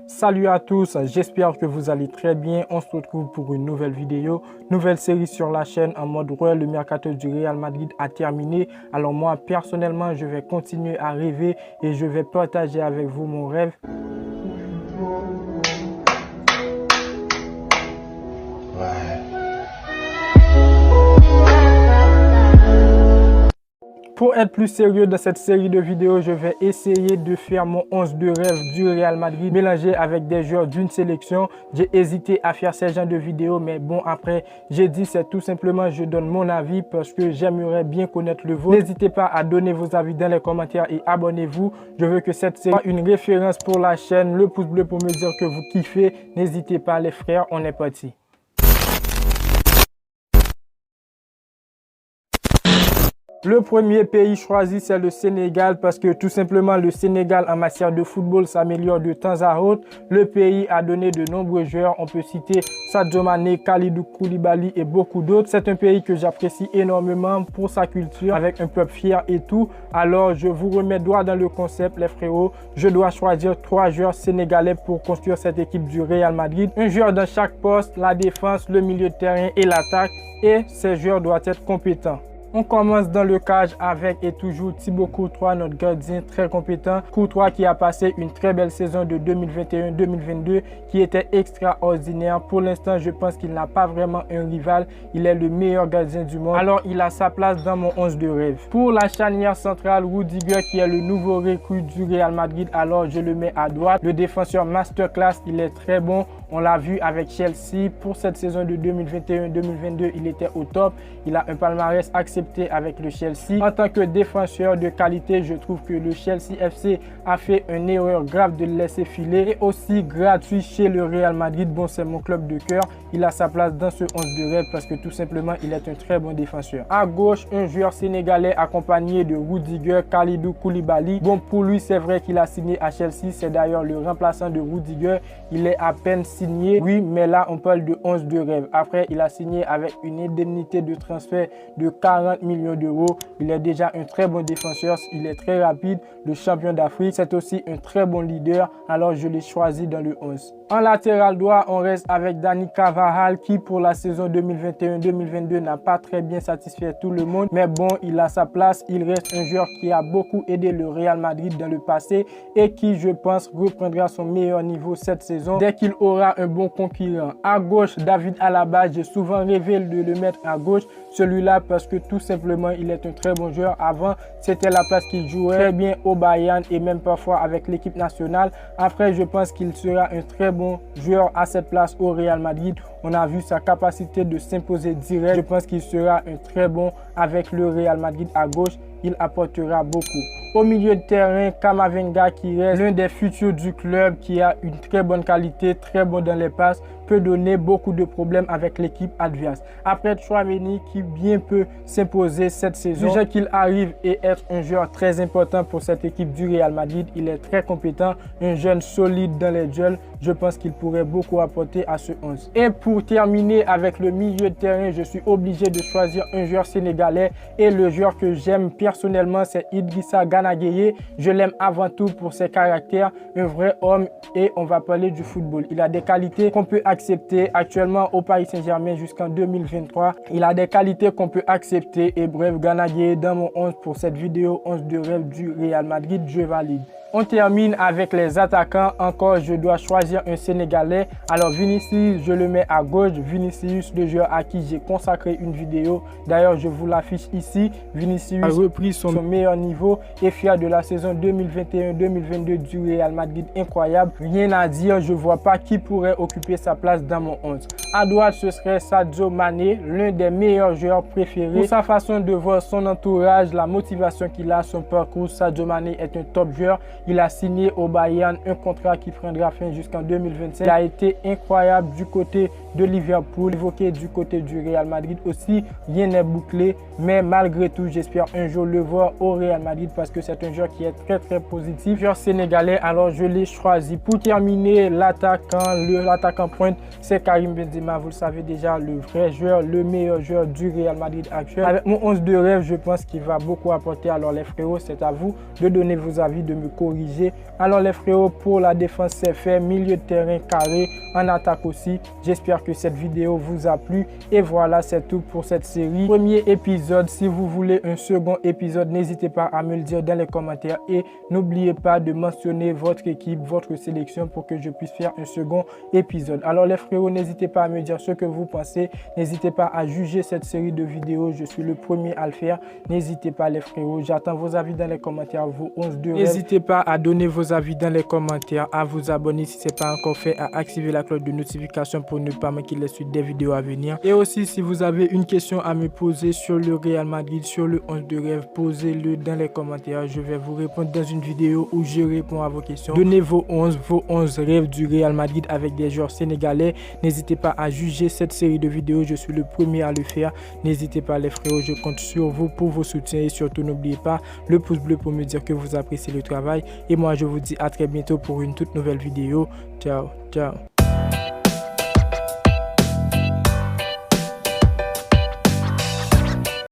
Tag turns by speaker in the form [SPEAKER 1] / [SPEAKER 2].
[SPEAKER 1] Salut à tous, j'espère que vous allez très bien. On se retrouve pour une nouvelle vidéo, nouvelle série sur la chaîne en mode royal. Le mercato du Real Madrid a terminé. Alors moi, personnellement, je vais continuer à rêver et je vais partager avec vous mon rêve. Pour être plus sérieux dans cette série de vidéos, je vais essayer de faire mon 11 de rêve du Real Madrid mélangé avec des joueurs d'une sélection. J'ai hésité à faire ce genre de vidéos, mais bon, après, j'ai dit c'est tout simplement je donne mon avis parce que j'aimerais bien connaître le vôtre. N'hésitez pas à donner vos avis dans les commentaires et abonnez-vous. Je veux que cette série soit une référence pour la chaîne. Le pouce bleu pour me dire que vous kiffez. N'hésitez pas les frères, on est parti. Le premier pays choisi, c'est le Sénégal parce que tout simplement le Sénégal en matière de football s'améliore de temps à autre. Le pays a donné de nombreux joueurs. On peut citer Sadio Mané, Kalidou Koulibaly et beaucoup d'autres. C'est un pays que j'apprécie énormément pour sa culture avec un peuple fier et tout. Alors je vous remets droit dans le concept les frérots. Je dois choisir 3 joueurs sénégalais pour construire cette équipe du Real Madrid. Un joueur dans chaque poste, la défense, le milieu de terrain et l'attaque. Et ces joueurs doivent être compétents. On commence dans le cage avec et toujours Thibaut Courtois, notre gardien très compétent. Courtois qui a passé une très belle saison de 2021-2022 qui était extraordinaire. Pour l'instant, je pense qu'il n'a pas vraiment un rival. Il est le meilleur gardien du monde. Alors, il a sa place dans mon 11 de rêve. Pour la charnière centrale, Rudiger qui est le nouveau recrue du Real Madrid. Alors, je le mets à droite. Le défenseur masterclass, il est très bon. On l'a vu avec Chelsea. Pour cette saison de 2021-2022, il était au top. Il a un palmarès accepté avec le Chelsea. En tant que défenseur de qualité, je trouve que le Chelsea FC a fait une erreur grave de le laisser filer et aussi gratuit chez le Real Madrid. Bon, c'est mon club de cœur. Il a sa place dans ce 11 de rêve parce que tout simplement, il est un très bon défenseur. À gauche, un joueur sénégalais accompagné de Rudiger, Kalidou Koulibaly. Bon, pour lui, c'est vrai qu'il a signé à Chelsea. C'est d'ailleurs le remplaçant de Rudiger. Il est à peine signé. Oui, mais là, on parle de 11 de rêve. Après, il a signé avec une indemnité de transfert de 40 millions d'euros. Il est déjà un très bon défenseur. Il est très rapide, le champion d'Afrique. C'est aussi un très bon leader. Alors, je l'ai choisi dans le 11. En latéral droit, on reste avec Dani Carvajal qui pour la saison 2021-2022 n'a pas très bien satisfait tout le monde. Mais bon, il a sa place. Il reste un joueur qui a beaucoup aidé le Real Madrid dans le passé et qui, je pense, reprendra son meilleur niveau cette saison dès qu'il aura un bon concurrent. À gauche, David Alaba, j'ai souvent rêvé de le mettre à gauche. Celui-là parce que tout simplement, il est un très bon joueur. Avant, c'était la place qu'il jouait très bien au Bayern et même parfois avec l'équipe nationale. Après, je pense qu'il sera un très bon joueur à cette place au Real Madrid. On a vu sa capacité de s'imposer direct. Je pense qu'il sera un très bon avec le Real Madrid à gauche. Il apportera beaucoup. Au milieu de terrain, Camavinga qui reste l'un des futurs du club, qui a une très bonne qualité, très bon dans les passes, peut donner beaucoup de problèmes avec l'équipe adverse. Après Tchouaméni qui bien peut s'imposer cette saison. Déjà qu'il arrive et être un joueur très important pour cette équipe du Real Madrid, il est très compétent, un jeune solide dans les duels. Je pense qu'il pourrait beaucoup apporter à ce 11. Et pour terminer avec le milieu de terrain, je suis obligé de choisir un joueur sénégalais et le joueur que j'aime personnellement, c'est Idrissa Gana Gueye. Je l'aime avant tout pour ses caractères, un vrai homme et on va parler du football. Il a des qualités qu'on peut accepter actuellement au Paris Saint-Germain jusqu'en 2023. Il a des qualités qu'on peut accepter et bref, Gana Gueye dans mon 11 pour cette vidéo 11 de rêve du Real Madrid, je valide. On termine avec les attaquants. Encore, je dois choisir un Sénégalais. Alors, Vinicius, je le mets à gauche. Vinicius, le joueur à qui j'ai consacré une vidéo. D'ailleurs, je vous l'affiche ici. Vinicius a repris son meilleur niveau et fier de la saison 2021-2022 du Real Madrid. Incroyable. Rien à dire. Je ne vois pas qui pourrait occuper sa place dans mon 11. À droite, ce serait Sadio Mané, l'un des meilleurs joueurs préférés. Pour sa façon de voir son entourage, la motivation qu'il a, son parcours, Sadio Mané est un top joueur. Il a signé au Bayern un contrat qui prendra fin jusqu'en 2025. Il a été incroyable du côté de Liverpool, évoqué du côté du Real Madrid aussi. Rien n'est bouclé, mais malgré tout, j'espère un jour le voir au Real Madrid parce que que c'est un joueur qui est très positif. Joueur sénégalais, alors je l'ai choisi. Pour terminer, l'attaquant pointe, c'est Karim Benzema. Vous le savez déjà, le vrai joueur, le meilleur joueur du Real Madrid actuel. Avec mon 11 de rêve, je pense qu'il va beaucoup apporter. Alors les frérots, c'est à vous de donner vos avis, de me corriger. Alors les frérots, pour la défense, c'est fait. Milieu de terrain carré, en attaque aussi. J'espère que cette vidéo vous a plu. Et voilà, c'est tout pour cette série. Premier épisode. Si vous voulez un second épisode, n'hésitez pas à me le dire dans les commentaires. Et n'oubliez pas de mentionner votre équipe, votre sélection pour que je puisse faire un second épisode. Alors les frérots, n'hésitez pas à me dire ce que vous pensez. N'hésitez pas à juger cette série de vidéos. Je suis le premier à le faire. N'hésitez pas les frérots. J'attends vos avis dans les commentaires. Vos 11 de rêve. N'hésitez pas à donner vos avis dans les commentaires, à vous abonner si ce n'est pas encore fait, à activer la cloche de notification pour ne pas manquer les suites des vidéos à venir. Et aussi, si vous avez une question à me poser sur le Real Madrid, sur le 11 de rêve, posez-le dans les commentaires. Je vais vous répondre dans une vidéo où je réponds à vos questions. Donnez vos 11 rêves du Real Madrid avec des joueurs sénégalais. N'hésitez pas à juger cette série de vidéos. Je suis le premier à le faire. N'hésitez pas les frérots, je compte sur vous pour vos soutiens et surtout n'oubliez pas le pouce bleu pour me dire que vous appréciez le travail. Et moi, je vous dis à très bientôt pour une toute nouvelle vidéo. Ciao, ciao.